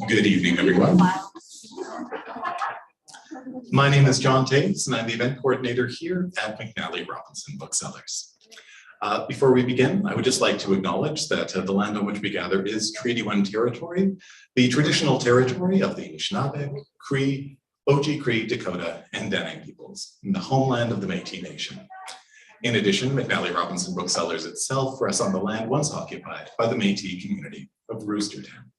Good evening, everyone. My name is John Taves, and I'm the event coordinator here at McNally Robinson Booksellers. Before we begin, I would just like to acknowledge that the land on which we gather is Treaty 1 territory, the traditional territory of the Anishinaabe, Cree, Oji-Cree, Dakota, and Dene peoples, and the homeland of the Métis Nation. In addition, McNally Robinson Booksellers itself rests on the land once occupied by the Métis community of Roostertown.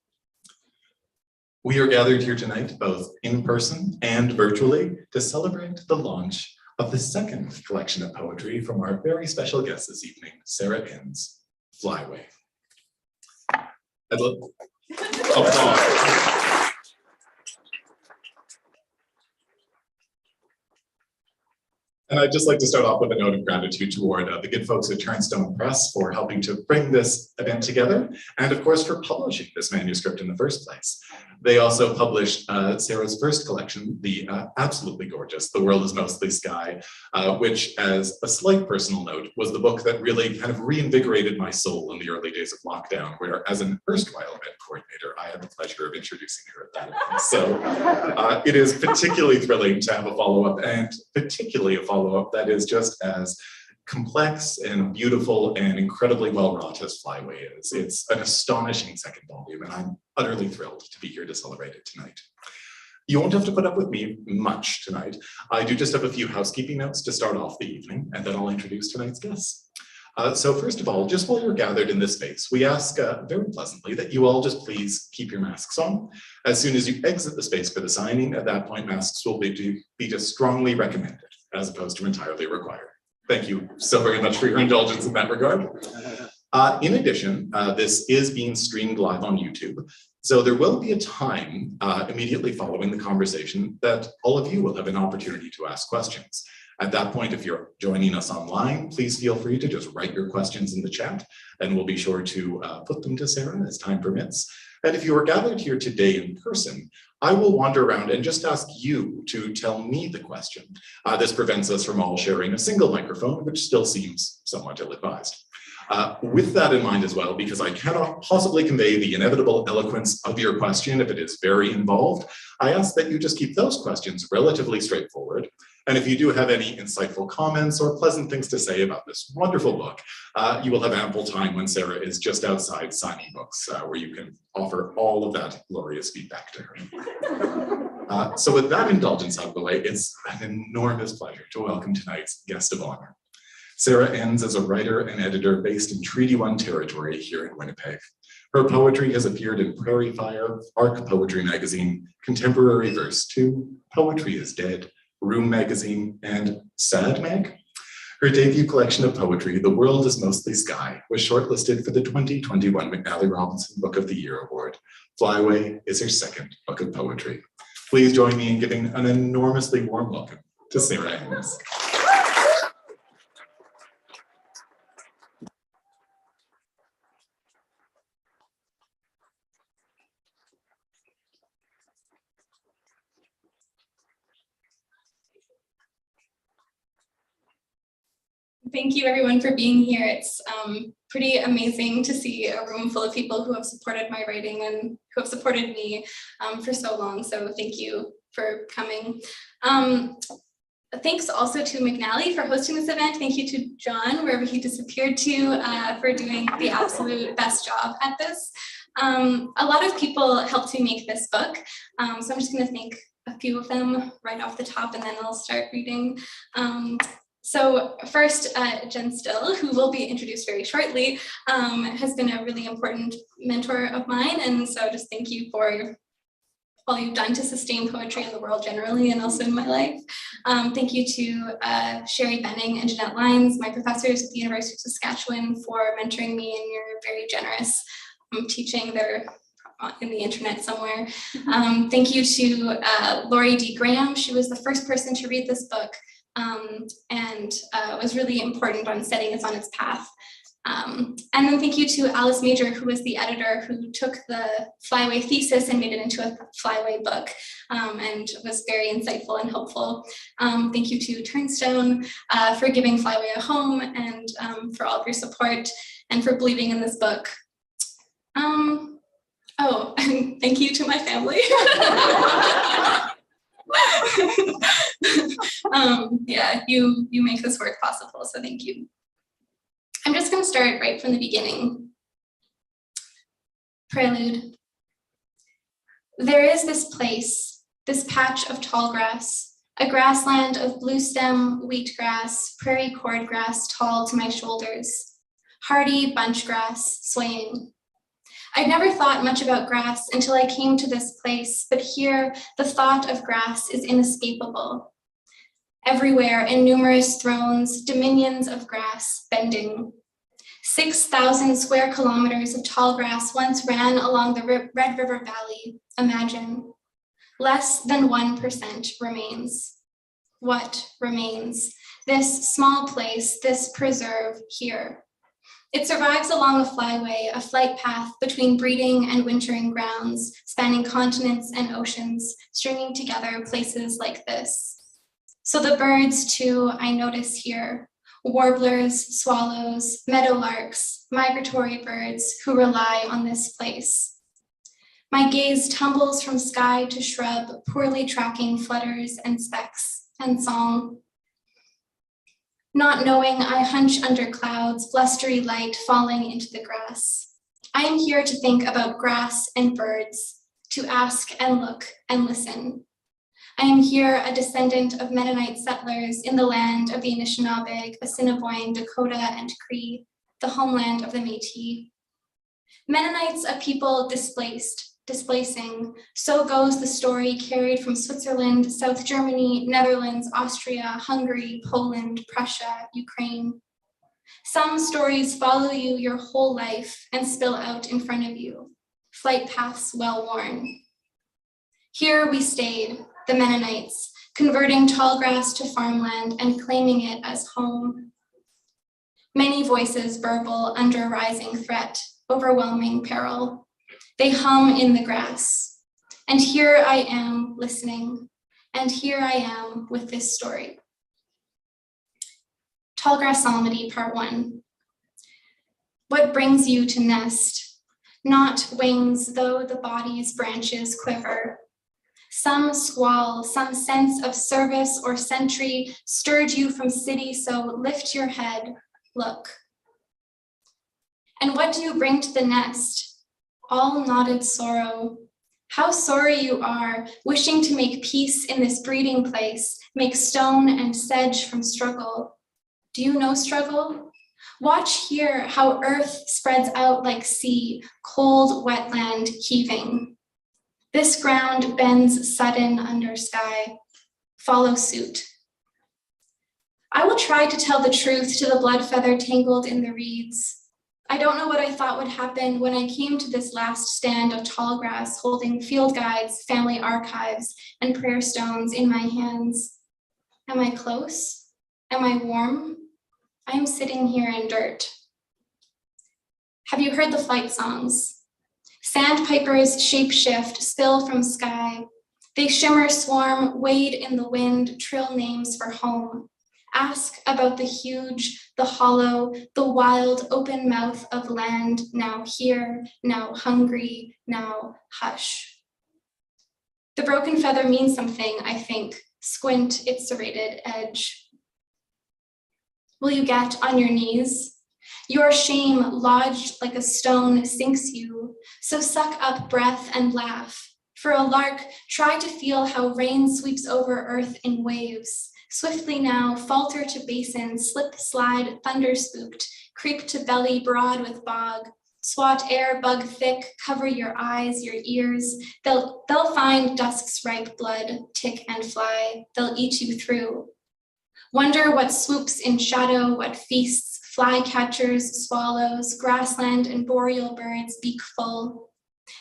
We are gathered here tonight, both in person and virtually, to celebrate the launch of the second collection of poetry from our very special guest this evening, Sarah Ens, Flyway. Applause. And I'd just like to start off with a note of gratitude toward the good folks at Turnstone Press for helping to bring this event together, and of course for publishing this manuscript in the first place. They also published Sarah's first collection, the absolutely gorgeous The World is Mostly Sky, which, as a slight personal note, was the book that really kind of reinvigorated my soul in the early days of lockdown, where as an erstwhile event coordinator, I had the pleasure of introducing her at that event. So it is particularly thrilling to have a follow-up, and particularly a follow-up that is just as complex and beautiful and incredibly well wrought as Flyway is. It's an astonishing second volume, and I'm utterly thrilled to be here to celebrate it tonight. You won't have to put up with me much tonight. I do just have a few housekeeping notes to start off the evening, and then I'll introduce tonight's guests. So first of all, just while you're gathered in this space, we ask very pleasantly that you all just please keep your masks on. As soon as you exit the space for the signing, at that point, masks will be just strongly recommended, as opposed to entirely required. Thank you so very much for your indulgence in that regard. In addition, this is being streamed live on YouTube, so there will be a time immediately following the conversation that all of you will have an opportunity to ask questions. At that point, if you're joining us online, please feel free to just write your questions in the chat, and we'll be sure to put them to Sarah as time permits. And if you are gathered here today in person, I will wander around and just ask you to tell me the question. This prevents us from all sharing a single microphone, which still seems somewhat ill-advised. With that in mind as well, because I cannot possibly convey the inevitable eloquence of your question if it is very involved, I ask that you just keep those questions relatively straightforward. And if you do have any insightful comments or pleasant things to say about this wonderful book, you will have ample time when Sarah is just outside signing books, where you can offer all of that glorious feedback to her. So with that indulgence out of the way, it's an enormous pleasure to welcome tonight's guest of honor. Sarah Ens is a writer and editor based in Treaty 1 territory here in Winnipeg. Her poetry has appeared in Prairie Fire, Arc Poetry Magazine, Contemporary Verse 2, Poetry is Dead, Room Magazine, and Sad Mag. Her debut collection of poetry, The World is Mostly Sky, was shortlisted for the 2021 McNally Robinson Book of the Year Award. Flyway is her second book of poetry. Please join me in giving an enormously warm welcome to Sarah Ens. Thank you everyone for being here. It's pretty amazing to see a room full of people who have supported my writing and who have supported me for so long. So thank you for coming. Thanks also to McNally for hosting this event. Thank you to John, wherever he disappeared to, for doing the absolute best job at this. A lot of people helped me make this book. So I'm just gonna thank a few of them right off the top, and then I'll start reading. So first, Jen Still, who will be introduced very shortly, has been a really important mentor of mine. And so just thank you for all you've done to sustain poetry in the world generally and also in my life. Thank you to Sherry Benning and Jeanette Lyons, my professors at the University of Saskatchewan, for mentoring me, and you're very generous teaching. They're in the internet somewhere. Thank you to Laurie D. Graham. She was the first person to read this book and was really important on setting us on its path. And then thank you to Alice Major, who was the editor who took the Flyway thesis and made it into a Flyway book, and was very insightful and helpful. Thank you to Turnstone for giving Flyway a home, and for all of your support and for believing in this book. Oh, and thank you to my family. Yeah, you make this work possible, so thank you. I'm just going to start right from the beginning. Prelude. There is this place, this patch of tall grass, a grassland of blue stem wheatgrass, prairie cordgrass tall to my shoulders, hardy bunch grass swaying. I'd never thought much about grass until I came to this place, but here the thought of grass is inescapable. Everywhere in numerous thrones, dominions of grass bending. 6,000 square kilometers of tall grass once ran along the Red River Valley, imagine. Less than 1% remains. What remains? This small place, this preserve here. It survives along a flyway, a flight path between breeding and wintering grounds, spanning continents and oceans, stringing together places like this. So the birds, too, I notice here, warblers, swallows, meadowlarks, migratory birds who rely on this place. My gaze tumbles from sky to shrub, poorly tracking flutters and specks and song. Not knowing, I hunch under clouds, blustery light falling into the grass. I am here to think about grass and birds, to ask and look and listen. I am here, a descendant of Mennonite settlers in the land of the Anishinaabe, Assiniboine, Dakota, and Cree, the homeland of the Métis. Mennonites, a people displacing, so goes the story carried from Switzerland, South Germany, Netherlands, Austria, Hungary, Poland, Prussia, Ukraine. Some stories follow you your whole life and spill out in front of you, flight paths well worn. Here we stayed, the Mennonites, converting tall grass to farmland and claiming it as home. Many voices burble under rising threat, overwhelming peril. They hum in the grass. And here I am listening, and here I am with this story. Tallgrass Psalmody, Part 1. What brings you to nest? Not wings, though the body's branches quiver. Some squall, some sense of service or sentry stirred you from city, so lift your head, look. And what do you bring to the nest? All knotted sorrow. How sorry you are, wishing to make peace in this breeding place, make stone and sedge from struggle. Do you know struggle? Watch here how earth spreads out like sea, cold wetland heaving. This ground bends sudden under sky. Follow suit. I will try to tell the truth to the blood feather tangled in the reeds. I don't know what I thought would happen when I came to this last stand of tall grass holding field guides, family archives, and prayer stones in my hands. Am I close? Am I warm? I am sitting here in dirt. Have you heard the flight songs? Sandpipers shapeshift, spill from sky. They shimmer, swarm, wade in the wind, trill names for home. Ask about the huge, the hollow, the wild open mouth of land, now here, now hungry, now hush. The broken feather means something, I think. Squint its serrated edge. Will you get on your knees? Your shame lodged like a stone sinks you, so suck up breath and laugh. For a lark, try to feel how rain sweeps over earth in waves. Swiftly now, falter to basin, slip, slide, thunder spooked, creep to belly broad with bog. Swat air, bug thick, cover your eyes, your ears. They'll find dusk's ripe blood, tick and fly. They'll eat you through. Wonder what swoops in shadow, what feasts, flycatchers, swallows, grassland and boreal birds beak full.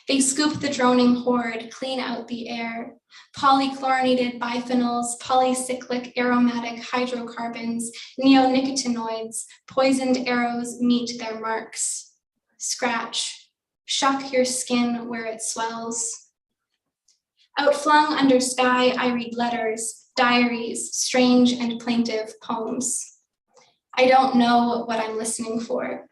They scoop the droning horde, clean out the air. Polychlorinated biphenyls, polycyclic aromatic hydrocarbons, neonicotinoids, poisoned arrows meet their marks. Scratch, shuck your skin where it swells. Outflung under sky, I read letters, diaries, strange and plaintive poems. I don't know what I'm listening for.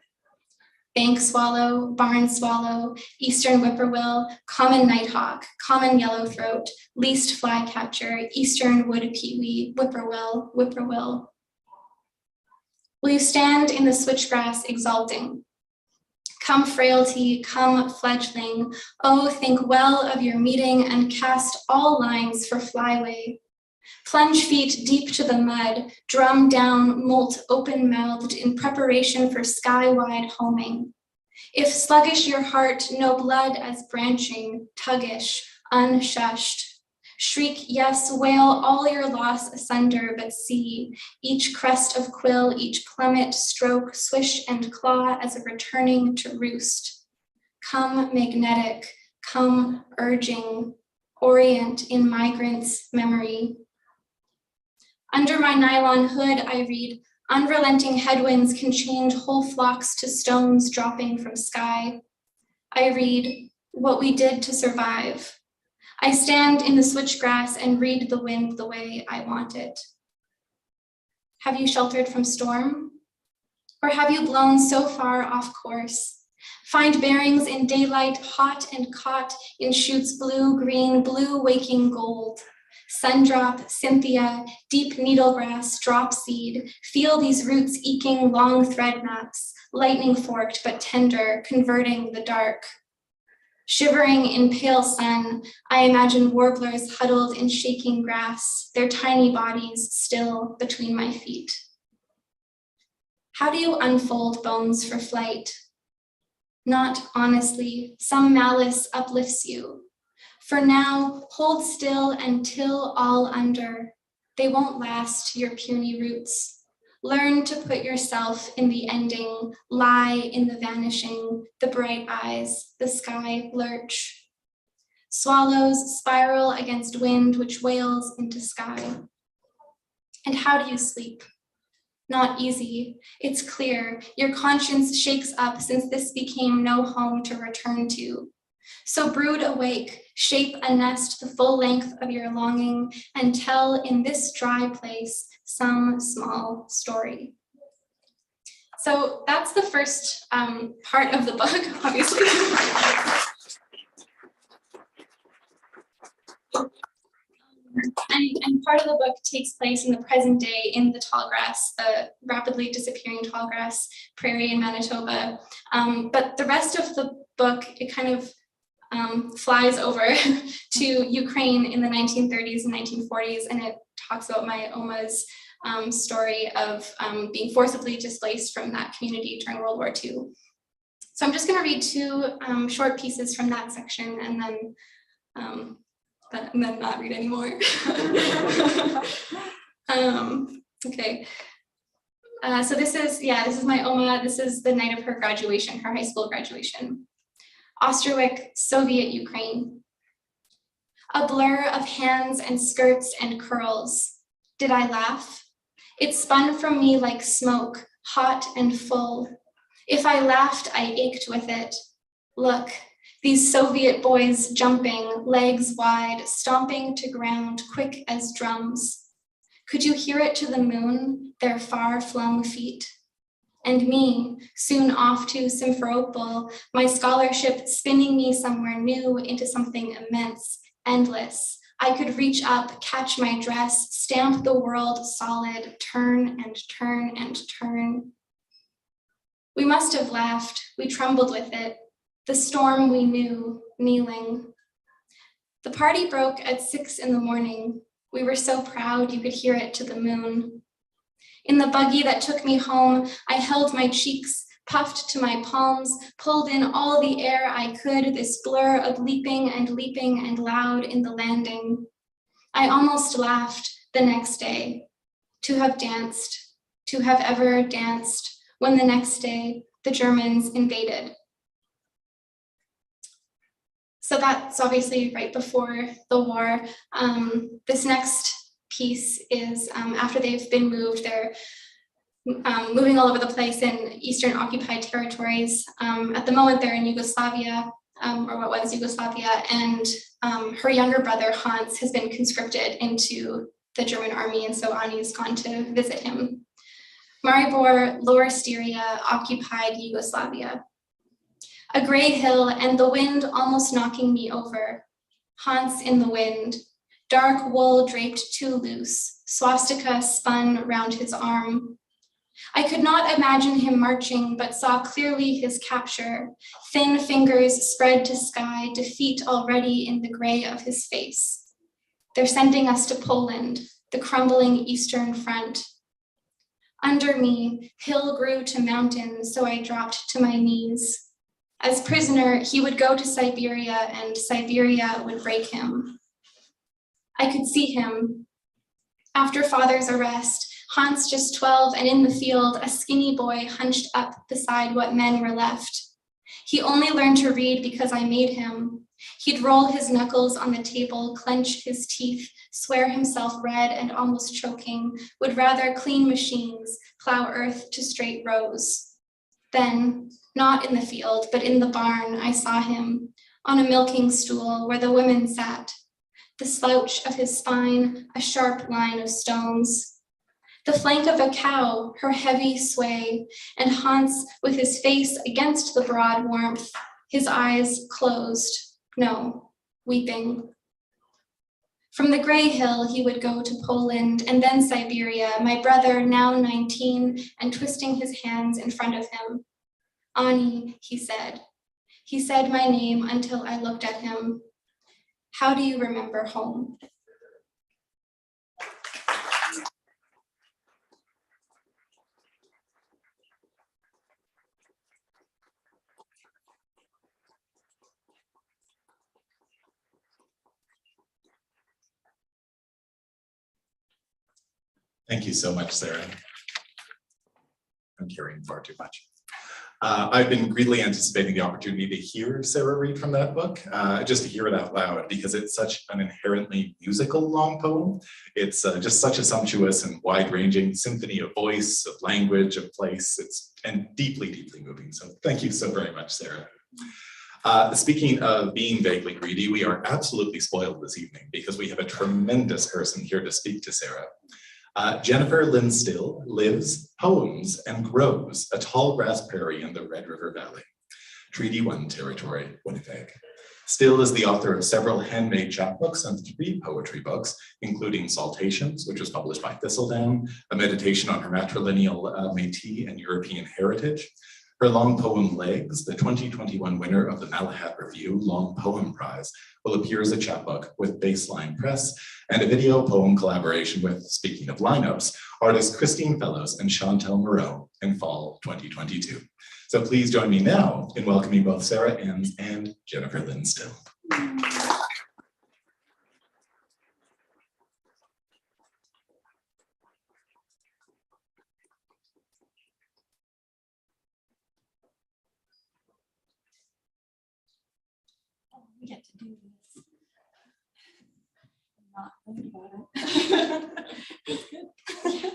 Bank swallow, barn swallow, eastern whippoorwill, common nighthawk, common yellowthroat, least flycatcher, eastern wood pewee, whippoorwill, whippoorwill. Will you stand in the switchgrass exulting? Come frailty, come fledgling, oh, think well of your meeting and cast all lines for Flyway. Plunge feet deep to the mud, drum down, molt open-mouthed in preparation for sky-wide homing. If sluggish your heart, no blood as branching, tuggish, unshushed. Shriek, yes, wail all your loss asunder, but see each crest of quill, each plummet, stroke, swish and claw as a returning to roost. Come magnetic, come urging, orient in migrants' memory. Under my nylon hood, I read, unrelenting headwinds can change whole flocks to stones dropping from sky. I read, what we did to survive. I stand in the switchgrass and read the wind the way I want it. Have you sheltered from storm? Or have you blown so far off course? Find bearings in daylight, hot and caught in shoots blue, green, blue waking gold. Sundrop, Cynthia, deep needlegrass, drop seed. Feel these roots eking long thread maps, lightning forked but tender, converting the dark. Shivering in pale sun, I imagine warblers huddled in shaking grass, their tiny bodies still between my feet. How do you unfold bones for flight? Not honestly, some malice uplifts you. For now, hold still and till all under. They won't last, your puny roots. Learn to put yourself in the ending, lie in the vanishing, the bright eyes, the sky lurch. Swallows spiral against wind which wails into sky. And how do you sleep? Not easy, it's clear. Your conscience shakes up since this became no home to return to. So brood awake, shape a nest the full length of your longing, and tell in this dry place some small story. So that's the first part of the book, obviously. And part of the book takes place in the present day in the tallgrass, the rapidly disappearing tallgrass prairie in Manitoba. But the rest of the book, it kind of flies over to Ukraine in the 1930s and 1940s, and it talks about my Oma's story of being forcibly displaced from that community during World War II. So I'm just going to read two short pieces from that section and then not read anymore. Okay. So this is my Oma. This is the night of her graduation, her high school graduation. Osterwick, Soviet Ukraine. A blur of hands and skirts and curls. Did I laugh? It spun from me like smoke, hot and full. If I laughed, I ached with it. Look, these Soviet boys jumping, legs wide, stomping to ground, quick as drums. Could you hear it to the moon, their far-flung feet? And me, soon off to Simferopol, my scholarship spinning me somewhere new into something immense, endless. I could reach up, catch my dress, stamp the world solid, turn and turn and turn. We must have laughed, we trembled with it, the storm we knew, kneeling. The party broke at 6 in the morning. We were so proud you could hear it to the moon. In the buggy that took me home, I held my cheeks, puffed to my palms, pulled in all the air I could, this blur of leaping and loud in the landing. I almost laughed the next day, to have ever danced, when the next day the Germans invaded. So that's obviously right before the war. This next piece is after they've been moved, they're moving all over the place in Eastern occupied territories. At the moment, they're in Yugoslavia, or what was Yugoslavia, and her younger brother, Hans, has been conscripted into the German army, and so Ani's gone to visit him. Maribor, Lower Styria, occupied Yugoslavia. A gray hill and the wind almost knocking me over. Hans in the wind, dark wool draped too loose, swastika spun round his arm. I could not imagine him marching, but saw clearly his capture, thin fingers spread to sky, defeat already in the gray of his face. They're sending us to Poland, the crumbling Eastern Front. Under me, hill grew to mountain, so I dropped to my knees. As prisoner, he would go to Siberia, and Siberia would break him. I could see him. After father's arrest, Hans just 12 and in the field, a skinny boy hunched up beside what men were left. He only learned to read because I made him. He'd roll his knuckles on the table, clench his teeth, swear himself red and almost choking, would rather clean machines, plow earth to straight rows. Then, not in the field, but in the barn, I saw him, on a milking stool where the women sat, the slouch of his spine, a sharp line of stones. The flank of a cow, her heavy sway, and Hans with his face against the broad warmth, his eyes closed, no, weeping. From the gray hill, he would go to Poland and then Siberia, my brother, now 19, and twisting his hands in front of him. Ani, he said. He said my name until I looked at him. How do you remember home? Thank you so much, Sarah. I'm carrying far too much. I've been greatly anticipating the opportunity to hear Sarah read from that book, just to hear it out loud, because it's such an inherently musical long poem. It's just such a sumptuous and wide-ranging symphony of voice, of language, of place. And deeply, deeply moving. So thank you so very much, Sarah. Speaking of being vaguely greedy, we are absolutely spoiled this evening because we have a tremendous person here to speak to Sarah. Jennifer Lynn Still lives, poems, and grows a tallgrass prairie in the Red River Valley, Treaty 1 territory, Winnipeg. Still is the author of several handmade chapbooks and 3 poetry books, including Saltations, which was published by Thistledown, a meditation on her matrilineal Métis and European heritage. Her long poem Legs, the 2021 winner of the Malahat Review Long Poem Prize, will appear as a chapbook with Baseline Press and a video poem collaboration with, speaking of lineups, artists Christine Fellows and Chantel Moreau in fall 2022. So please join me now in welcoming both Sarah Ens and Jennifer Lynn Still. We get to do this. I'm not thinking about it. It's good.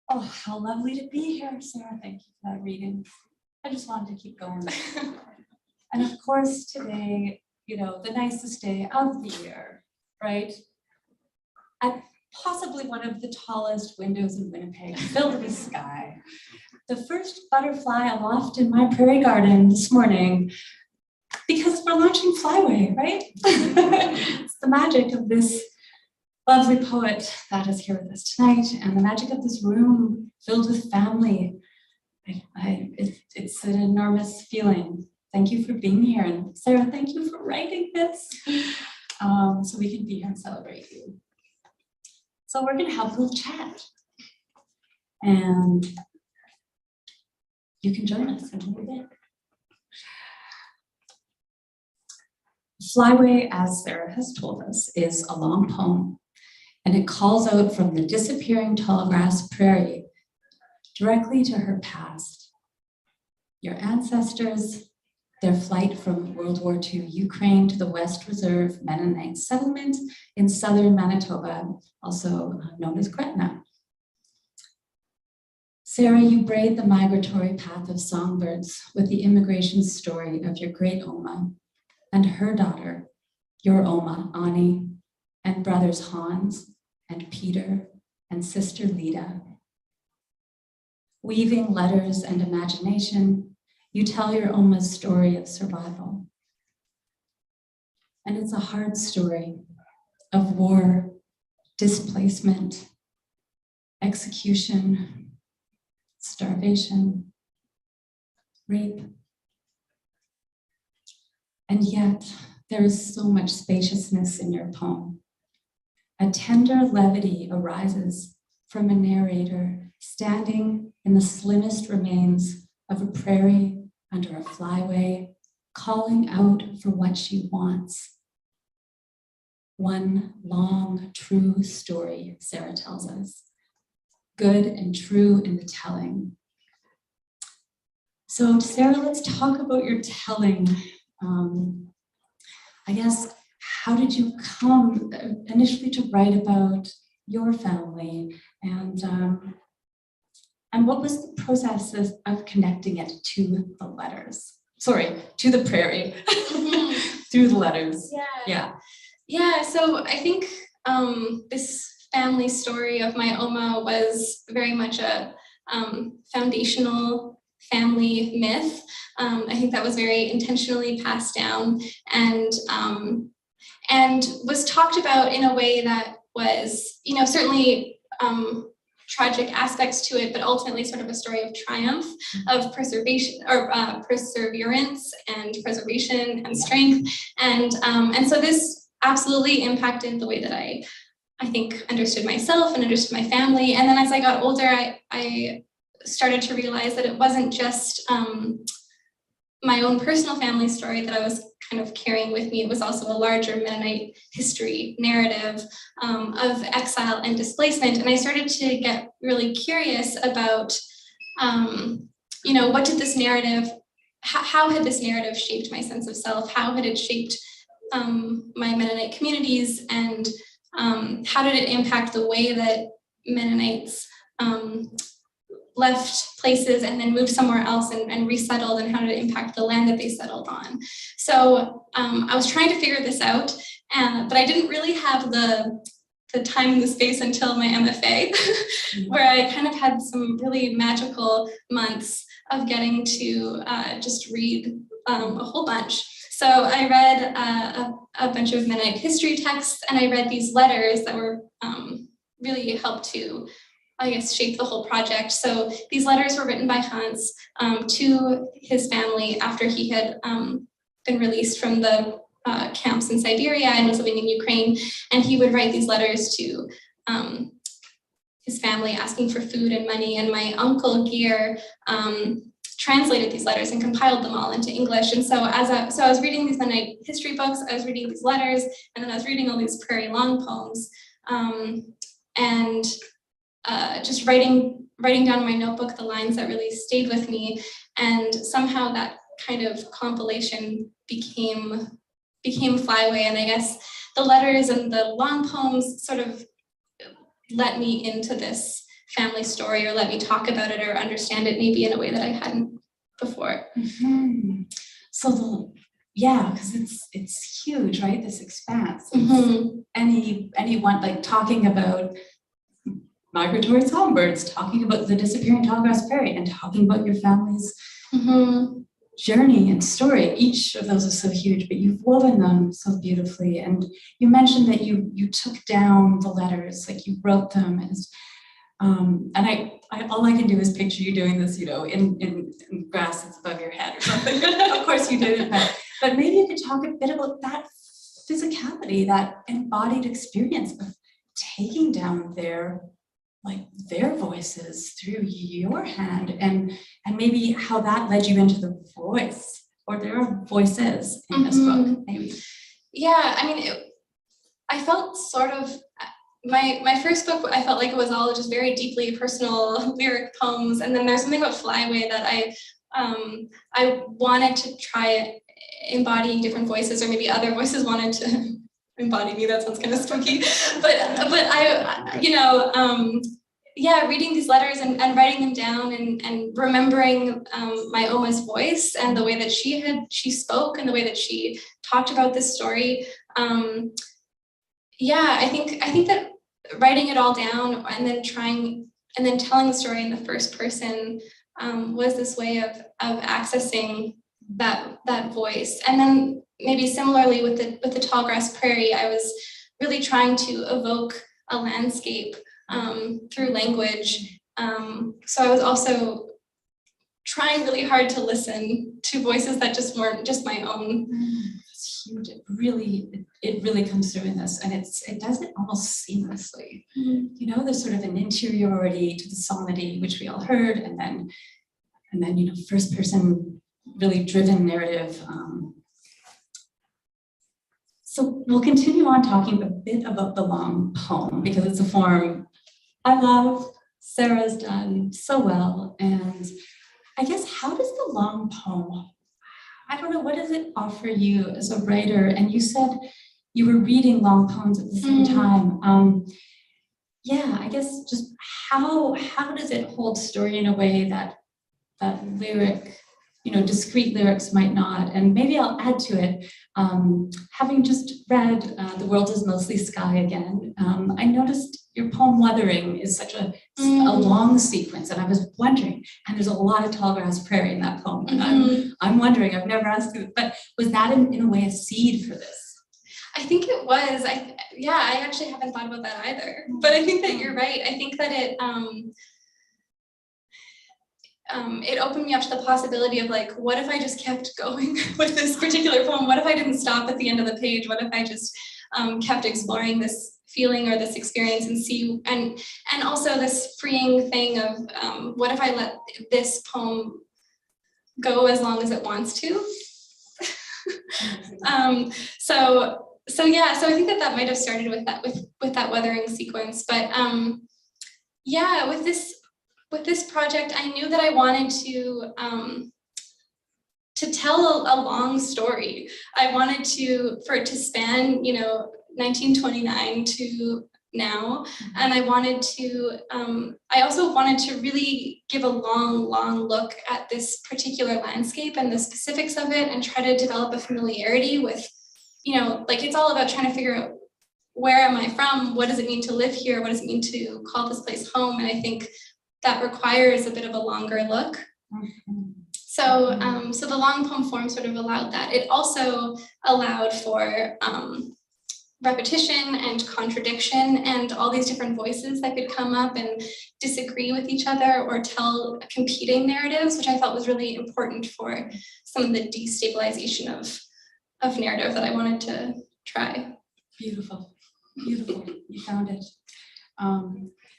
Oh, how lovely to be here, Sarah. Thank you for that reading. I just wanted to keep going. And of course, today, the nicest day of the year, right? At possibly one of the tallest windows in Winnipeg, filled with sky. The first butterfly aloft in my prairie garden this morning, because we're launching Flyway, right? It's the magic of this lovely poet that is here with us tonight, and the magic of this room filled with family. It's an enormous feeling. Thank you for being here, and Sarah, thank you for writing this, so we can be here and celebrate you. So we're going to have a little chat, and you can join us in a little bit. Flyway, as Sarah has told us, is a long poem, and it calls out from the disappearing tallgrass prairie directly to her past. Your ancestors, their flight from World War II Ukraine to the West Reserve Mennonite settlement in southern Manitoba, also known as Gretna. Sarah, you braid the migratory path of songbirds with the immigration story of your great Oma and her daughter, your Oma, Ani, and brothers Hans and Peter and sister Lida. Weaving letters and imagination, you tell your Oma's story of survival. And it's a hard story of war, displacement, execution, starvation, rape. And yet, there is so much spaciousness in your poem. A tender levity arises from a narrator standing in the slimmest remains of a prairie under a flyway, calling out for what she wants. One long, true story, Sarah tells us. Good and true in the telling. So Sarah, let's talk about your telling. I guess, how did you come initially to write about your family, and what was the process of connecting it to the letters? Sorry, to the prairie, through the letters. Yeah, so I think this family story of my Oma was very much a foundational family myth. I think that was very intentionally passed down and was talked about in a way that was, certainly tragic aspects to it, but ultimately sort of a story of triumph, of preservation or perseverance and preservation and strength. And so this absolutely impacted the way that I think understood myself and understood my family. And then as I got older, I started to realize that it wasn't just my own personal family story that I was kind of carrying with me. It was also a larger Mennonite history narrative of exile and displacement. And I started to get really curious about, what did this narrative, how had this narrative shaped my sense of self? How had it shaped my Mennonite communities? And how did it impact the way that Mennonites left places and then moved somewhere else and resettled, and how did it impact the land that they settled on? So I was trying to figure this out, but I didn't really have the time and the space until my MFA, where I kind of had some really magical months of getting to just read a whole bunch. So I read a bunch of Mennonite history texts, and I read these letters that were really helped to, I guess, shape the whole project. So these letters were written by Hans to his family after he had been released from the camps in Siberia and was living in Ukraine. And he would write these letters to his family asking for food and money. And my uncle Gear translated these letters and compiled them all into English. And so I was reading these Mennonite history books, I was reading these letters, and then I was reading all these prairie long poems. Just writing down in my notebook the lines that really stayed with me, and somehow that kind of compilation became Flyway. And I guess the letters and the long poems sort of let me into this family story, or let me talk about it or understand it maybe in a way that I hadn't before. Mm-hmm. So because it's huge, right? This expanse. Mm-hmm. Anyone like talking about migratory songbirds, talking about the disappearing tallgrass prairie, and talking about your family's journey and story. Each of those is so huge, but you've woven them so beautifully. And you mentioned that you took down the letters, like you wrote them as, and I all I can do is picture you doing this, in grass that's above your head or something. Of course you did it, but maybe you could talk a bit about that physicality, that embodied experience of taking down their voices through your hand, and maybe how that led you into the voice, or their voices in this book, maybe. Yeah, I mean, I felt sort of, my first book, I felt like it was all just very deeply personal lyric poems, and then there's something about Flyway that I I wanted to try embodying different voices, or maybe other voices wanted to embody me. That sounds kind of spooky, but I, you know, yeah, reading these letters and writing them down and remembering my Oma's voice and the way that she spoke and the way that she talked about this story. Yeah, I think that writing it all down and then telling the story in the first person was this way of accessing that voice. And then maybe similarly with the tallgrass prairie, I was really trying to evoke a landscape through language. So I was also trying really hard to listen to voices that just weren't just my own. It's huge. It really comes through in this, and it does it almost seamlessly. You know, there's sort of an interiority to the psalmody, which we all heard, and then you know, first person, really driven narrative. So we'll continue on talking a bit about the long poem because it's a form I love. Sarah's done so well, and I guess, how does the long poem, I don't know, what does it offer you as a writer? And you said you were reading long poems at the same time. Yeah, I guess just how does it hold story in a way that lyric, you know, discrete lyrics might not? And maybe I'll add to it, having just read The World is Mostly Sky again, I noticed your poem Weathering is such a long sequence, and I was wondering, and there's a lot of tallgrass prairie in that poem, and I'm wondering, I've never asked you, but was that in a way a seed for this? I think it was. I actually haven't thought about that either, but I think that you're right. I think that it opened me up to the possibility of, like, what if I just kept going with this particular poem? What if I didn't stop at the end of the page? What if I just kept exploring this feeling or this experience and see, and also this freeing thing of what if I let this poem go as long as it wants to? So I think that might have started with that weathering sequence, but yeah, with this project, I knew that I wanted to tell a long story. I wanted for it to span, you know, 1929 to now, and I also wanted to really give a long look at this particular landscape and the specifics of it, and try to develop a familiarity with, you know, like, it's all about trying to figure out, where am I from? What does it mean to live here? What does it mean to call this place home? And I think that requires a bit of a longer look. So the long poem form sort of allowed that. It also allowed for repetition and contradiction and all these different voices that could come up and disagree with each other or tell competing narratives, which I felt was really important for some of the destabilization of narrative that I wanted to try. Beautiful, beautiful. You found it.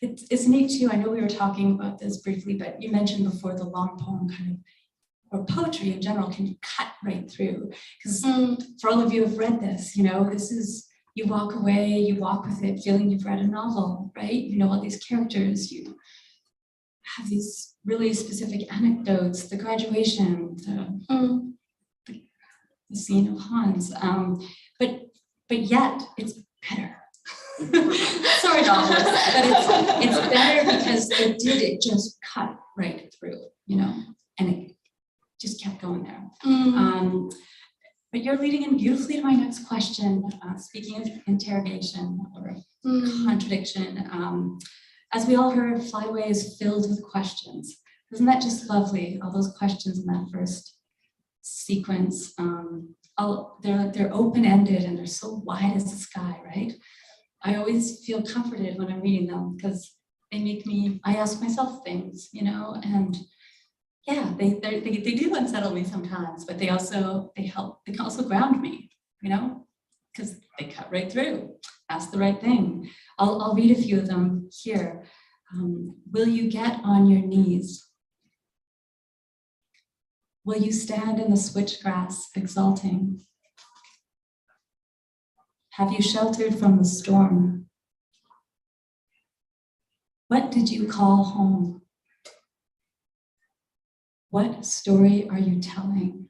It's neat too. I know we were talking about this briefly, but you mentioned before the long poem kind of, or poetry in general, can cut right through. Because for all of you who have read this, you know, this is, you walk away, you walk with it feeling you've read a novel, right? You know all these characters, you have these really specific anecdotes, the graduation, the scene of Hans, but yet it's better. Sorry, novelists, but it's better because it just cut right through, you know, and it just kept going there. But you're leading in beautifully to my next question. Speaking of interrogation or contradiction, as we all heard, Flyway is filled with questions. Isn't that just lovely? All those questions in that first sequence. They're open-ended and they're so wide as the sky, right? I always feel comforted when I'm reading them because they make me, I ask myself things, you know, and yeah, they do unsettle me sometimes, but they can also ground me, you know, because they cut right through, ask the right thing. I'll read a few of them here. Will you get on your knees? Will you stand in the switchgrass exulting? Have you sheltered from the storm? What did you call home? What story are you telling?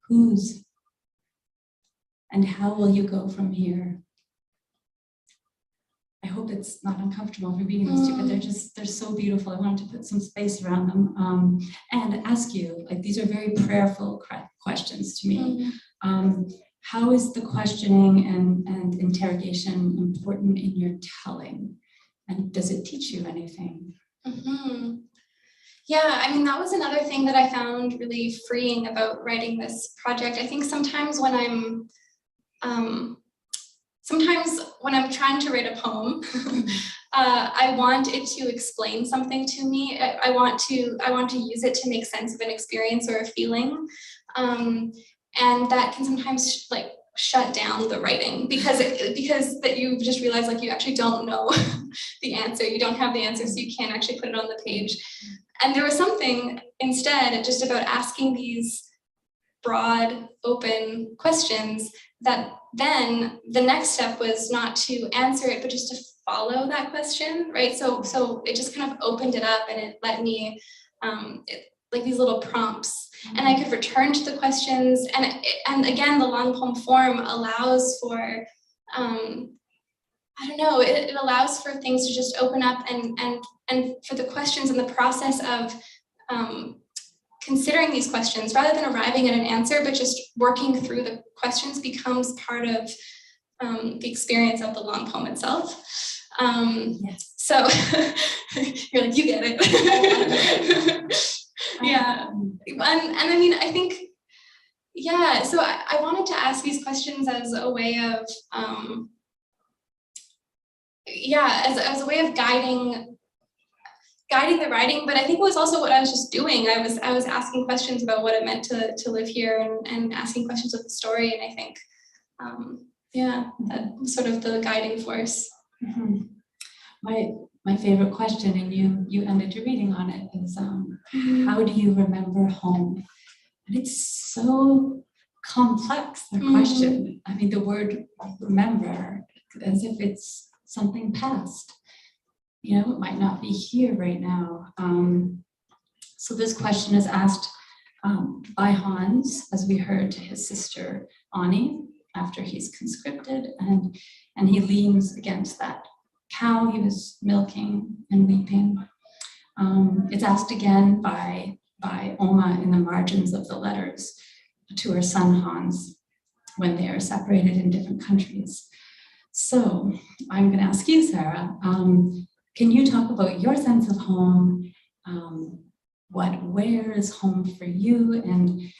Whose? And how will you go from here? I hope it's not uncomfortable for reading those two, but they're so beautiful. I wanted to put some space around them and ask you, like, these are very prayerful questions to me. How is the questioning and interrogation important in your telling? And does it teach you anything? Yeah, I mean, that was another thing that I found really freeing about writing this project. I think sometimes when I'm trying to write a poem, I want it to explain something to me. I want to use it to make sense of an experience or a feeling. And that can sometimes like shut down the writing because that you just realize like you actually don't know the answer. You don't have the answer, so you can't actually put it on the page. And there was something instead just about asking these broad, open questions that then the next step was not to answer it, but just to follow that question, right? So it just kind of opened it up and it let me, like these little prompts, and I could return to the questions. And again, the long poem form allows for, I don't know, it allows for things to just open up and for the questions and the process of considering these questions rather than arriving at an answer, but just working through the questions becomes part of the experience of the long poem itself. Yes. So you're like, you get it. Yeah. And I mean, I think, yeah, so I wanted to ask these questions as a way of, as a way of guiding the writing, but I think it was also what I was just doing. I was asking questions about what it meant to live here and asking questions of the story, and I think, that was sort of the guiding force. My favorite question, and you ended your reading on it, is how do you remember home? And it's so complex, the question. I mean, the word remember, as if it's something past. You know, it might not be here right now. So this question is asked by Hans, as we heard, to his sister Ani, after he's conscripted, and he leans against that cow he was milking and weeping. It's asked again by Oma in the margins of the letters to her son Hans when they are separated in different countries. So I'm going to ask you, Sarah, can you talk about your sense of home? Where is home for you? And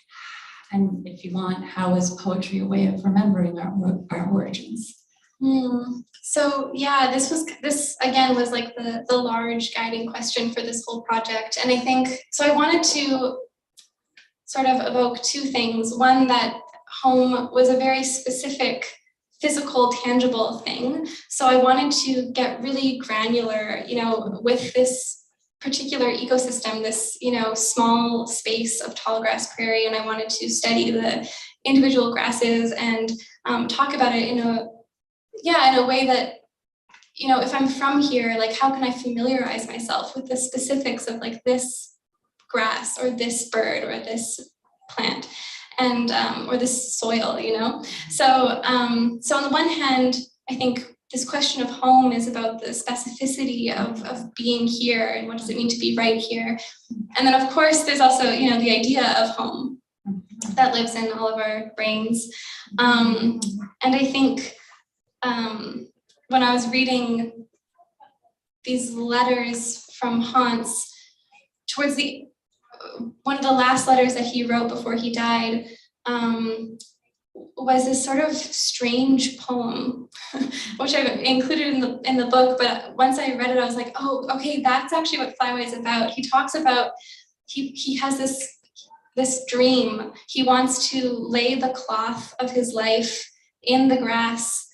if you want, how is poetry a way of remembering our origins? So yeah, this again was like the large guiding question for this whole project. And I think, so I wanted to sort of evoke two things. One, that home was a very specific physical, tangible thing. So I wanted to get really granular, with this particular ecosystem, this, small space of tallgrass prairie. And I wanted to study the individual grasses and talk about it in a way that, if I'm from here, like, how can I familiarize myself with the specifics of like this grass or this bird or this plant and or this soil, So on the one hand, I think this question of home is about the specificity of being here and what does it mean to be right here. And then of course there's also, the idea of home that lives in all of our brains. And I think when I was reading these letters from Hans, towards one of the last letters that he wrote before he died, was this sort of strange poem, which I've included in the book. But once I read it, I was like, oh, okay, that's actually what Flyway is about. He talks about he has this dream. He wants to lay the cloth of his life in the grass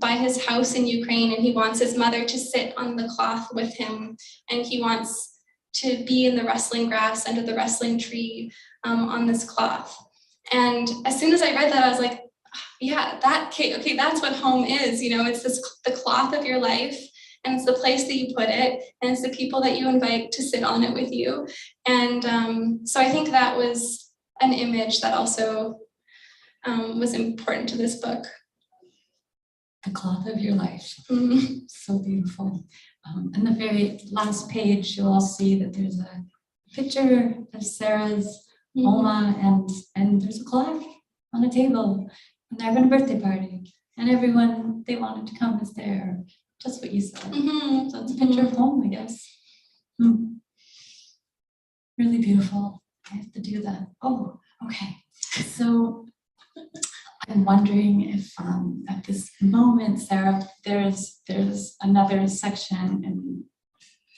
by his house in Ukraine, and he wants his mother to sit on the cloth with him, and he wants to be in the rustling grass under the rustling tree on this cloth. And as soon as I read that, I was like, yeah, okay, that's what home is. It's the cloth of your life, and it's the place that you put it, and it's the people that you invite to sit on it with you. And so I think that was an image that also was important to this book. The cloth of your life. Mm-hmm. So beautiful. In the very last page, you'll all see that there's a picture of Sarah's Oma, and there's a clock on a table, and they're having a birthday party, and everyone they wanted to come is there. Just what you said. Mm-hmm. So it's a picture of home, I guess. Really beautiful. I have to do that. Oh, okay. So I'm wondering if at this moment, Sarah, there's another section in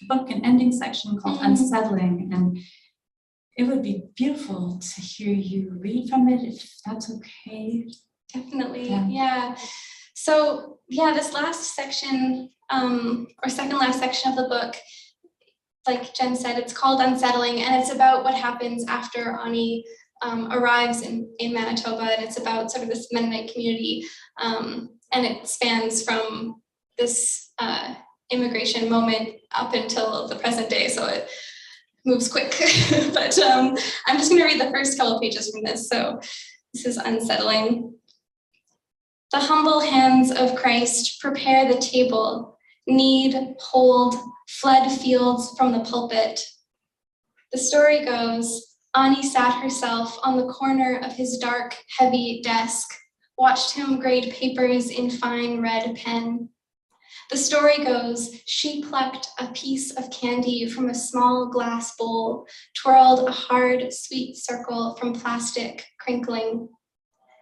the book, an ending section called Unsettling, and it would be beautiful to hear you read from it, if that's okay. Definitely, yeah. So yeah, this last section, or second last section of the book, like Jen said, it's called Unsettling, and it's about what happens after Ani arrives in Manitoba, and it's about sort of this Mennonite community, and it spans from this immigration moment up until the present day, so it moves quick. But I'm just going to read the first couple of pages from this. So this is Unsettling. The humble hands of Christ prepare the table, knead, hold, fled fields from the pulpit. The story goes, Ani sat herself on the corner of his dark, heavy desk, watched him grade papers in fine red pen. The story goes, she plucked a piece of candy from a small glass bowl, twirled a hard, sweet circle from plastic, crinkling.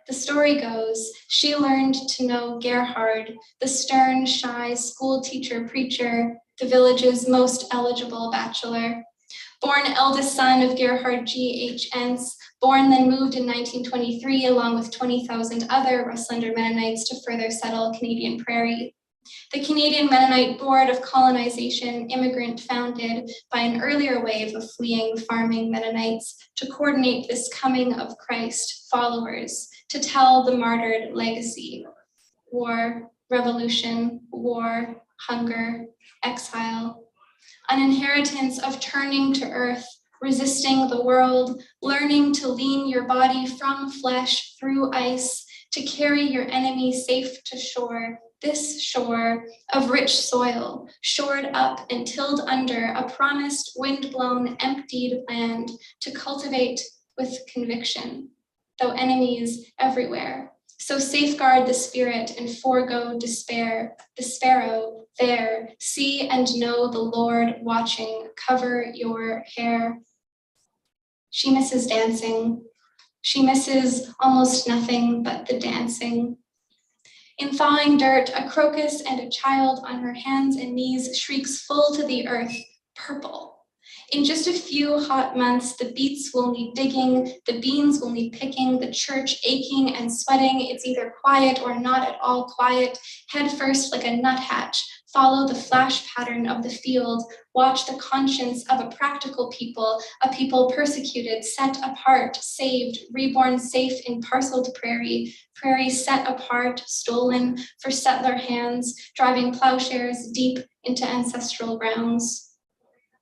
The story goes, she learned to know Gerhard, the stern, shy school teacher preacher, the village's most eligible bachelor. Born eldest son of Gerhard G.H. Ens, born then moved in 1923 along with 20,000 other Russian Mennonites to further settle Canadian prairie. The Canadian Mennonite Board of Colonization, immigrant founded by an earlier wave of fleeing farming Mennonites to coordinate this coming of Christ followers, to tell the martyred legacy. War, revolution, war, hunger, exile. An inheritance of turning to earth, resisting the world, learning to lean your body from flesh through ice, to carry your enemy safe to shore, this shore of rich soil, shored up and tilled under a promised wind-blown, emptied land to cultivate with conviction, though enemies everywhere. So safeguard the spirit and forego despair, the sparrow there, see and know the Lord watching, cover your hair. She misses dancing. She misses almost nothing but the dancing. In thawing dirt, a crocus and a child on her hands and knees shrieks full to the earth, purple. In just a few hot months, the beets will need digging, the beans will need picking, the church aching and sweating. It's either quiet or not at all quiet. Head first like a nuthatch. Follow the flash pattern of the field. Watch the conscience of a practical people, a people persecuted, set apart, saved, reborn safe in parceled prairie, prairie set apart, stolen for settler hands, driving plowshares deep into ancestral grounds.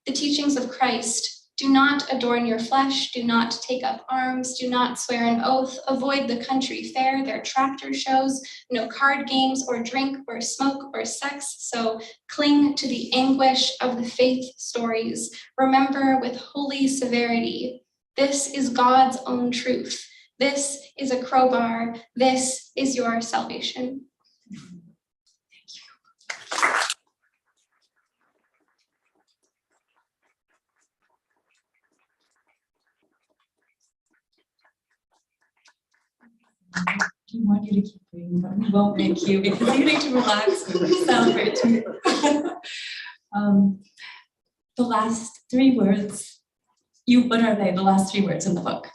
The teachings of Christ. Do not adorn your flesh, do not take up arms, do not swear an oath, avoid the country fair, their tractor shows, no card games or drink or smoke or sex, so cling to the anguish of the faith stories. Remember with holy severity, this is God's own truth. This is a crowbar, this is your salvation. We want you to keep reading, but we won't make you because you need to relax and celebrate too. The last three words, what are they? The last three words in the book?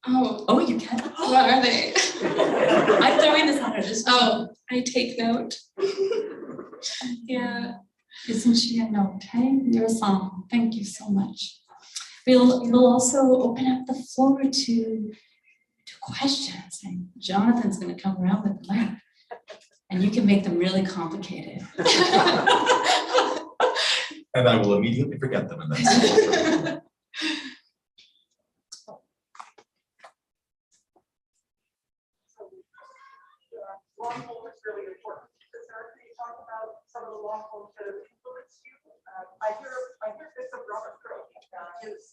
Oh, you can. What are they? I'm throwing this on her. I take note. Yeah. Isn't she a note? Hey, you're a song. Thank you so much. We'll also open up the floor to questions, and Jonathan's going to come around with the mic, and you can make them really complicated. And I will immediately forget them and then scroll through. Long poem is really important. Sarah, can you talk about some of the long poems that have influenced you? I hear bits of Robert Crook, his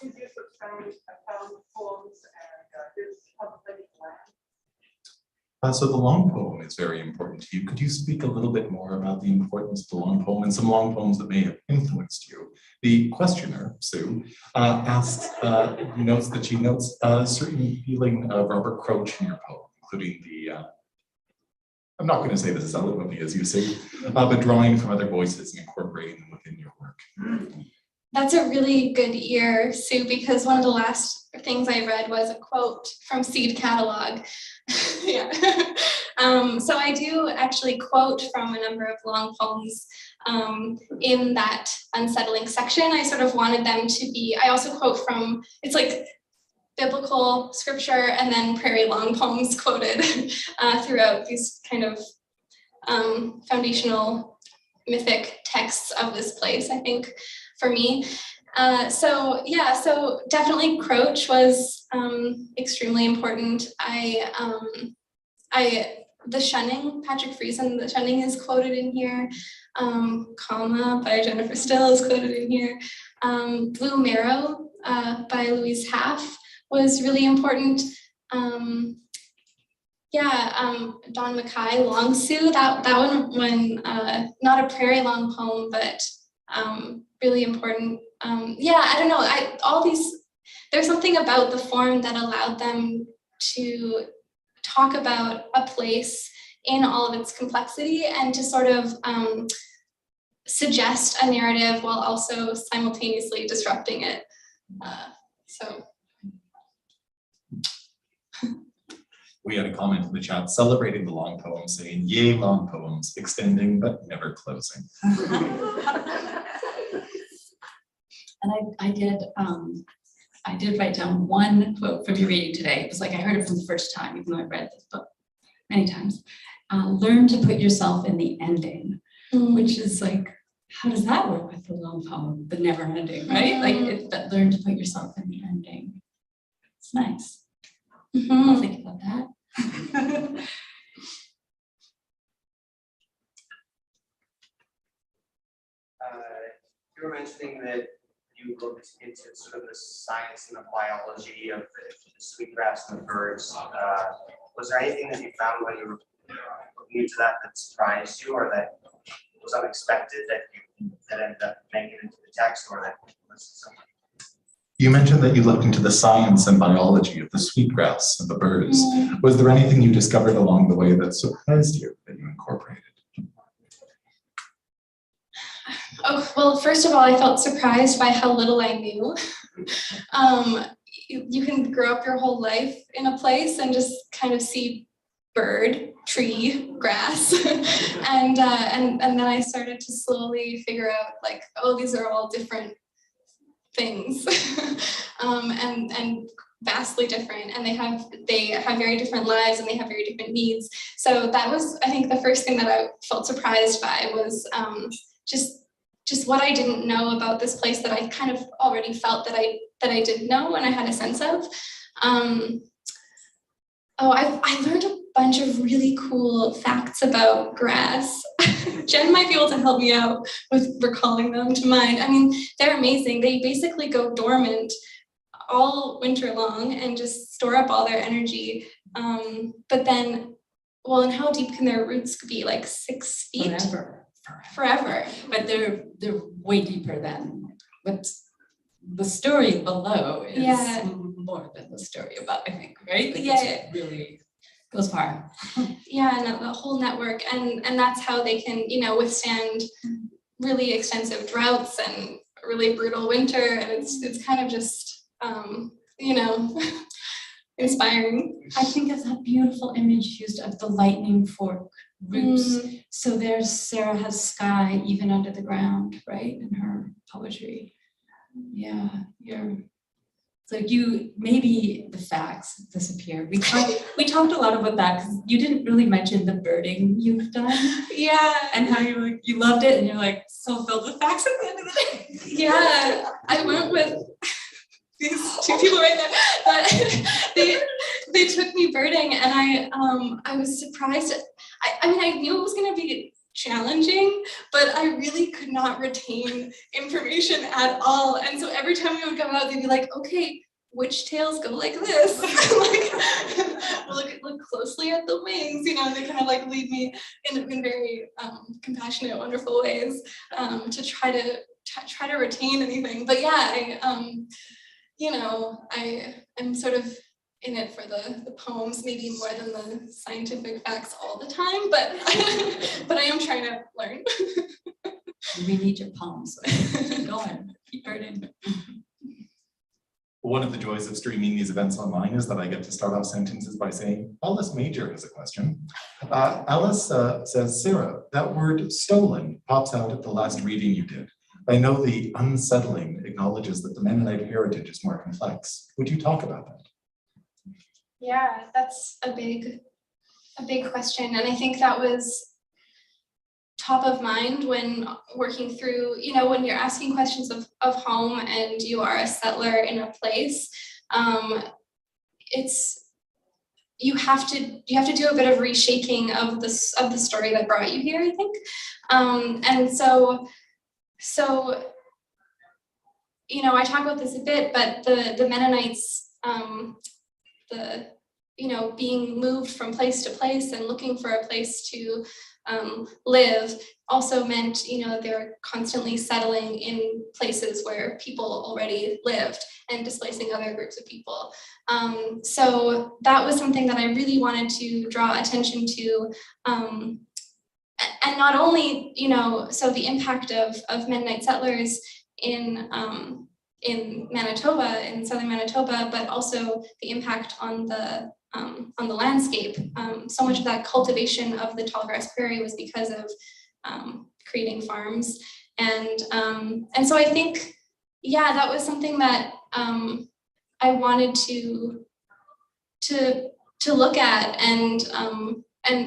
use of sound and found poems and his contemplating land. So the long poem is very important to you. Could you speak a little bit more about the importance of the long poem and some long poems that may have influenced you? The questioner, Sue, asks, notes that she notes a certain feeling of Robert Croach in your poem, including the, I'm not going to say this as eloquently as you say, but drawing from other voices and incorporating them within your work. That's a really good ear, Sue, because one of the last things I read was a quote from Seed Catalog. Yeah. So I do actually quote from a number of long poems in that unsettling section. I sort of wanted them to be, I also quote from, it's like biblical scripture and then prairie long poems quoted throughout these kind of foundational mythic texts of this place, I think, for me. So yeah, so definitely Croach was extremely important. The Shunning, Patrick Friesen, The Shunning is quoted in here. Comma by Jennifer Still is quoted in here. Blue Marrow by Louise Half was really important. Don Mackay, Long Sue, that one when not a prairie long poem, but really important. I don't know, all these, there's something about the form that allowed them to talk about a place in all of its complexity and to sort of suggest a narrative while also simultaneously disrupting it. We had a comment in the chat celebrating the long poem, saying, "Yay, long poems, extending but never closing." And I did write down one quote from your reading today. It was like I heard it for the first time, even though I've read this book many times. Learn to put yourself in the ending, which is like, how does that work with the long poem, the never ending, right? Like, but learn to put yourself in the ending. It's nice. I'll think about that. You were mentioning that you looked into sort of the science and the biology of the sweetgrass and the birds. Was there anything that you found when you were looking into that surprised you, or that was unexpected that ended up making it into the text, or that was something? You mentioned that you looked into the science and biology of the sweetgrass and the birds. Was there anything you discovered along the way that surprised you, that you incorporated? Oh, well, first of all, I felt surprised by how little I knew. You can grow up your whole life in a place and just kind of see bird, tree, grass. and then I started to slowly figure out, like, oh, these are all different things and vastly different, and they have very different lives and they have very different needs. So that was, I think, the first thing that I felt surprised by was just what I didn't know about this place that I kind of already felt that I did know and I had a sense of. I learned a bunch of really cool facts about grass. Jen might be able to help me out with recalling them to mind. I mean, they're amazing. They basically go dormant all winter long and just store up all their energy. But then, well, and how deep can their roots be? Like 6 feet? Forever. But they're way deeper than what's the story below is more than the story above, I think, right? Like it really goes far. Yeah, and the whole network, and that's how they can, withstand really extensive droughts and really brutal winter, and it's kind of just inspiring. I think of that beautiful image used of the lightning fork roots. So there's Sarah has sky even under the ground, right, in her poetry. Yeah, So maybe the facts disappear. We talked a lot about that because you didn't really mention the birding you've done. Yeah. And how you loved it and you're like so filled with facts at the end of the day. Yeah, I went with these two people right there, but they took me birding, and I was surprised. I mean, I knew it was going to be challenging, but I really could not retain information at all. And so every time we would go out, they'd be like, okay, which tails go like this? Like, look closely at the wings, you know, and they kind of like lead me in very compassionate, wonderful ways to try to retain anything. But yeah, I'm sort of in it for the poems, maybe more than the scientific facts all the time, but but I am trying to learn. We need your poems. Keep going, keep birding. One of the joys of streaming these events online is that I get to start off sentences by saying, Alice Major has a question. Alice says, Sarah, that word stolen pops out at the last reading you did. I know the unsettling acknowledges that the Mennonite heritage is more complex. Would you talk about that? Yeah, that's a big question. And I think that was top of mind when working through, you know, when you're asking questions of home and you are a settler in a place, you have to do a bit of reshaping of the story that brought you here, I think. And so, you know, I talk about this a bit, but the Mennonites, being moved from place to place and looking for a place to live also meant, you know, they were constantly settling in places where people already lived and displacing other groups of people. So that was something that I really wanted to draw attention to. And not only, you know, so the impact of Mennonite settlers in Manitoba, in southern Manitoba, but also the impact on the landscape. So much of that cultivation of the tallgrass prairie was because of creating farms, and so I think, yeah, that was something that I wanted to look at and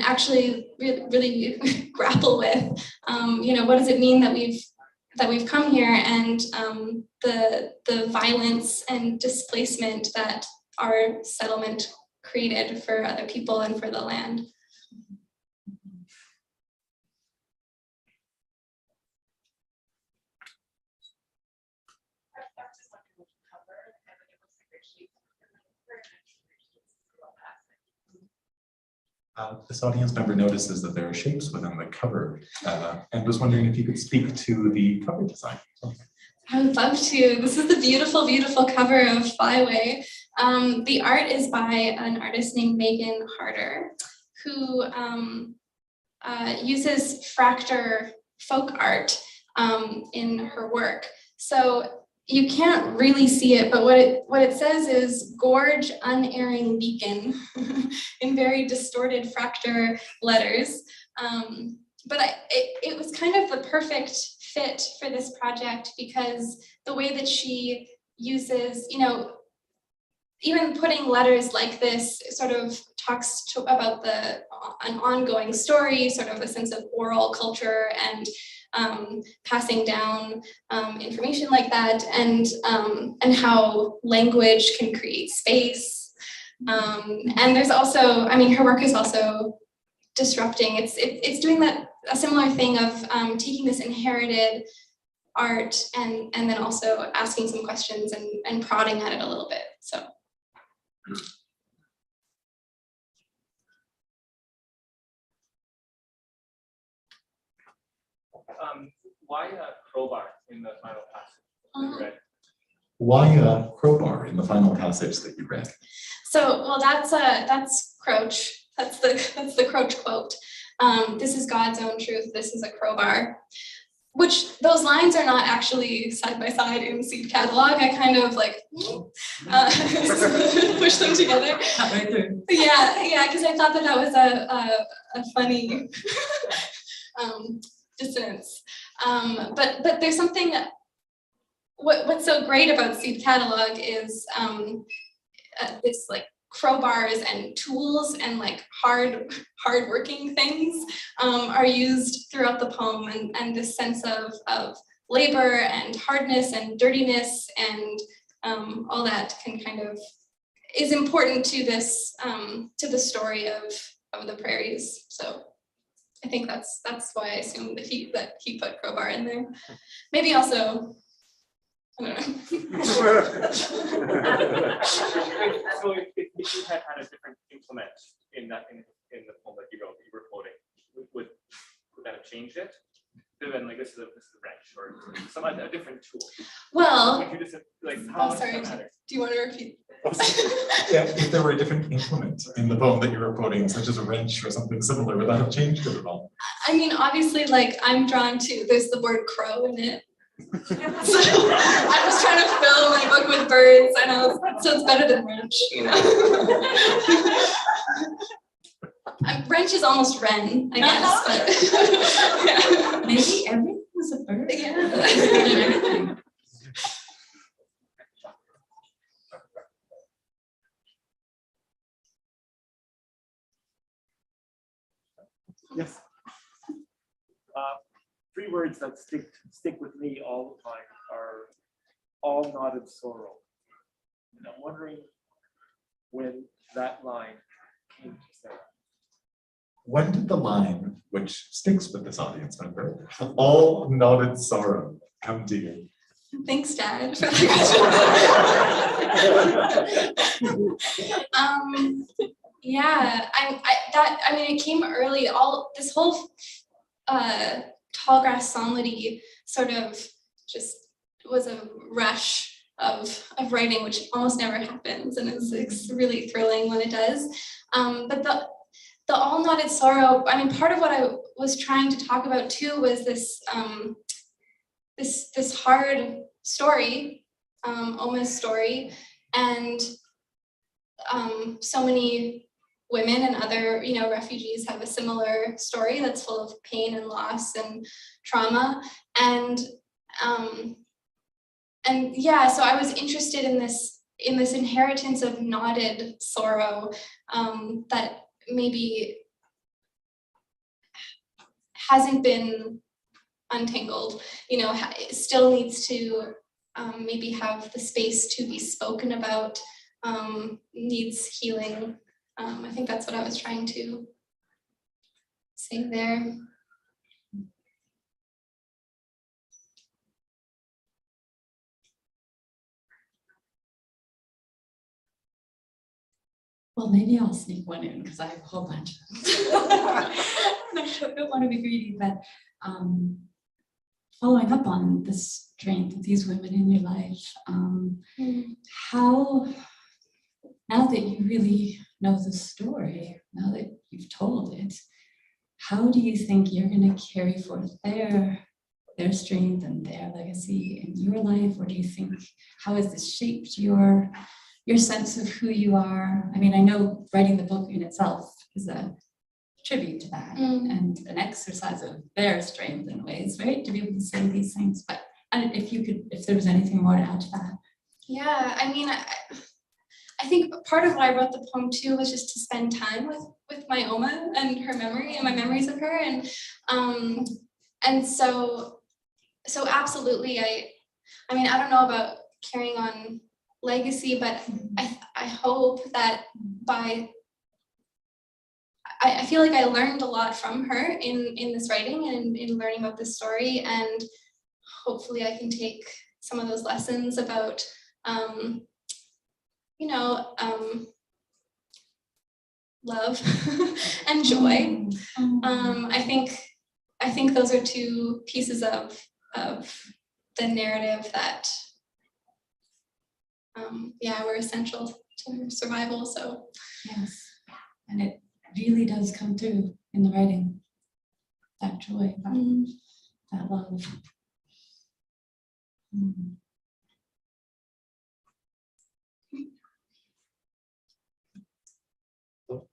actually really grapple with. You know, what does it mean that we've come here, and the violence and displacement that our settlement created for other people and for the land. This audience member notices that there are shapes within the cover and was wondering if you could speak to the cover design. I would love to. This is the beautiful, beautiful cover of Flyway. The art is by an artist named Megan Harder, who uses fractal folk art in her work. So you can't really see it, but what it says is "gorge unerring beacon" in very distorted fractal letters. But it was kind of the perfect fit for this project because the way that she uses, you know, even putting letters like this sort of talks about an ongoing story, sort of a sense of oral culture and passing down information like that, and how language can create space. And there's also, I mean, her work is also disrupting. It's doing a similar thing of taking this inherited art and then also asking some questions and prodding at it a little bit. So. Why a crowbar in the final passage that you read? Why a crowbar in the final passage that you read? So, well, that's Crouch. That's the Crouch quote. This is God's own truth. This is a crowbar. Which those lines are not actually side by side in seed catalog. I kind of like push them together. Right there. Yeah, because I thought that was a funny dissonance. But there's something what's so great about Seed Catalog is this like crowbars and tools and like hard working things are used throughout the poem, and this sense of labor and hardness and dirtiness and all that can kind of is important to this to the story of the prairies. So I think that's why I assumed that he put crowbar in there. Maybe also, I don't know. So if you had a different implement in the poem that you wrote, that you were quoting, would that have changed it? Then like this is a wrench or a different tool. Well, Would you just like how oh, sorry. does that matter? Do you want to repeat? Yeah, if there were a different implement in the poem that you were quoting, such as a wrench or something similar, would that have changed it at all? I mean, obviously, like I'm drawn to. There's the word crow in it. So I was trying to fill my book with birds, and so it's better than wrench, you know. Wrench is almost wren, I guess, but yeah. Maybe everything was a bird. Yeah. Yes. 3 words that stick with me all the time are all nodded sorrow. And I'm wondering when that line came to Sarah. When did the line, which sticks with this audience member, all nodded sorrow, come to you? Thanks, Dad, for the question. Yeah, I mean, it came early. This whole tallgrass songlety sort of just was a rush of writing, which almost never happens, and it's really thrilling when it does. But the all nodded sorrow. I mean, part of what I was trying to talk about too was this this hard story, Oma's story, and so many women and other, refugees have a similar story that's full of pain and loss and trauma. And yeah, so I was interested in this inheritance of knotted sorrow that maybe hasn't been untangled, it still needs to maybe have the space to be spoken about, needs healing. I think that's what I was trying to say there. Well, maybe I'll sneak one in because I have a whole bunch. I don't want to be greedy, but following up on the strength of these women in your life, how, now that you really know the story, now that you've told it, how do you think you're going to carry forth their strength and their legacy in your life? Or do you think, how has this shaped your sense of who you are? I mean, I know writing the book in itself is a tribute to that and an exercise of their strength in ways, right? To be able to say these things. But if there was anything more to add to that. Yeah, I mean, I think part of why I wrote the poem too was just to spend time with my Oma and her memory and my memories of her. And so absolutely, I mean, I don't know about carrying on legacy, but I hope that I feel like I learned a lot from her in this writing and in learning about this story, and hopefully I can take some of those lessons about love and joy. I think those are two pieces of the narrative that were essential to her survival. So yes, and it really does come through in the writing, that joy, that love.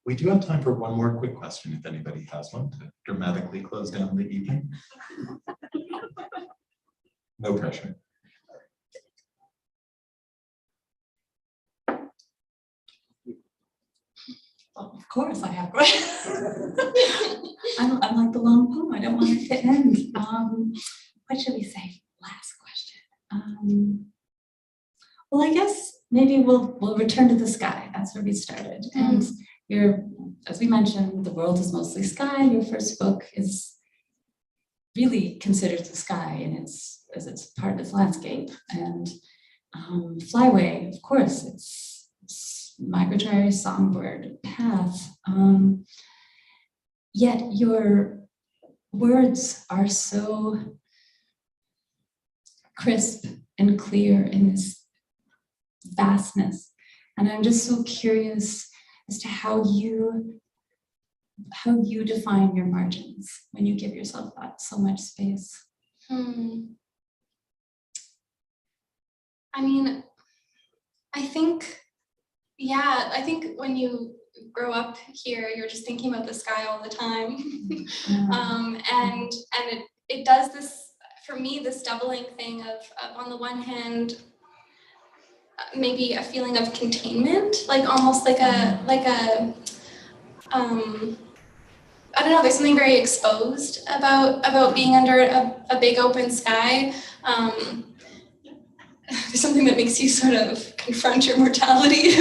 We do have time for one more quick question, if anybody has one, to dramatically close down the evening. No pressure. course I have questions. I'm like the long poem. I don't want it to end. What should we say? Last question. Well, I guess maybe we'll return to the sky. That's where we started. And as we mentioned, The World is Mostly Sky. Your first book is really considers the sky as it's part of its landscape. And Flyway, of course, it's migratory songbird path. Yet your words are so crisp and clear in this vastness. And I'm just so curious as to how you define your margins when you give yourself that so much space. I mean, I think when you grow up here, you're just thinking about the sky all the time. And it does this, for me, this doubling thing of on the one hand, maybe a feeling of containment, like almost like a I don't know, there's something very exposed about being under a big open sky. There's something that makes you sort of confront your mortality.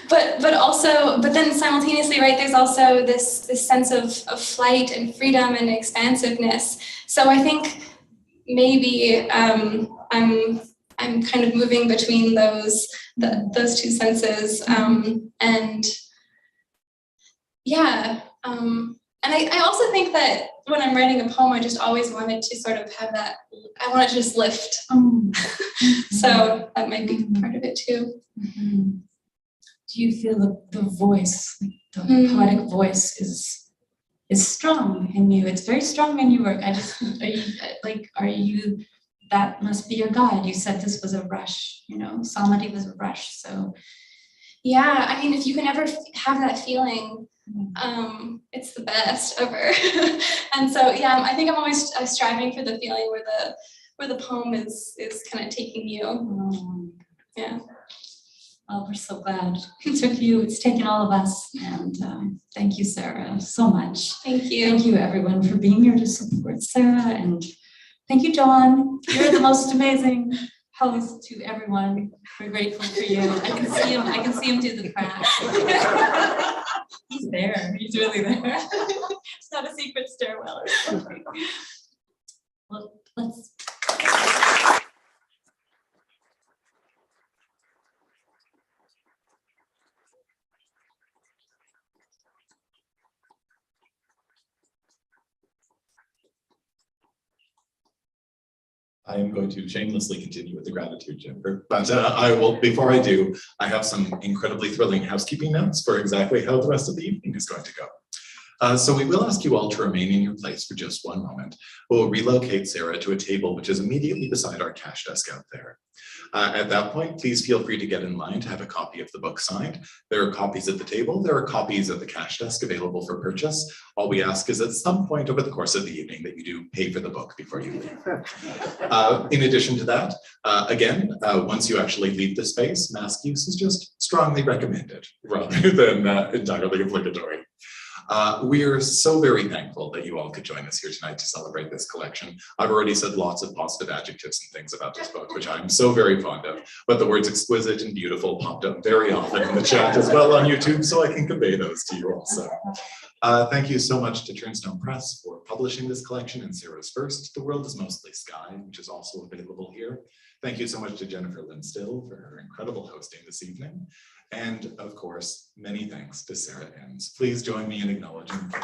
But then simultaneously, right, there's also this sense of flight and freedom and expansiveness. So I think maybe I'm kind of moving between those two senses. And I also think that when I'm writing a poem, I just always wanted to sort of have that, I want it to just lift. So that might be part of it too. Do you feel the voice, the poetic voice is strong in you? It's very strong in your work. That must be your guide. You said this was a rush, Samadhi was a rush, so. Yeah, I mean, if you can ever have that feeling, it's the best ever. And so, yeah, I think I'm always striving for the feeling where the poem is kind of taking you. Yeah. Well, we're so glad it took you. It's taken all of us. And thank you, Sarah, so much. Thank you. Thank you, everyone, for being here to support Sarah. And thank you, John. You're the most amazing host to everyone. We're grateful for you. I can see him through the cracks. He's there. He's really there. It's not a secret stairwell or something. Well, let's. I am going to shamelessly continue with the gratitude, Jennifer, but I will, before I do, I have some incredibly thrilling housekeeping notes for exactly how the rest of the evening is going to go. So we will ask you all to remain in your place for just one moment. We'll relocate Sarah to a table which is immediately beside our cash desk out there. At that point, please feel free to get in line to have a copy of the book signed. There are copies at the table. There are copies at the cash desk available for purchase. All we ask is at some point over the course of the evening that you do pay for the book before you leave. In addition to that, again, once you actually leave the space, mask use is just strongly recommended rather than entirely obligatory. We are so very thankful that you all could join us here tonight to celebrate this collection. I've already said lots of positive adjectives and things about this book, which I'm so very fond of, but the words exquisite and beautiful popped up very often in the chat as well on YouTube, so I can convey those to you also. Thank you so much to Turnstone Press for publishing this collection and Sarah's first, The World is Mostly Sky, which is also available here. Thank you so much to Jennifer Lynn Still for her incredible hosting this evening. And of course, many thanks to Sarah Ens. Please join me in acknowledging the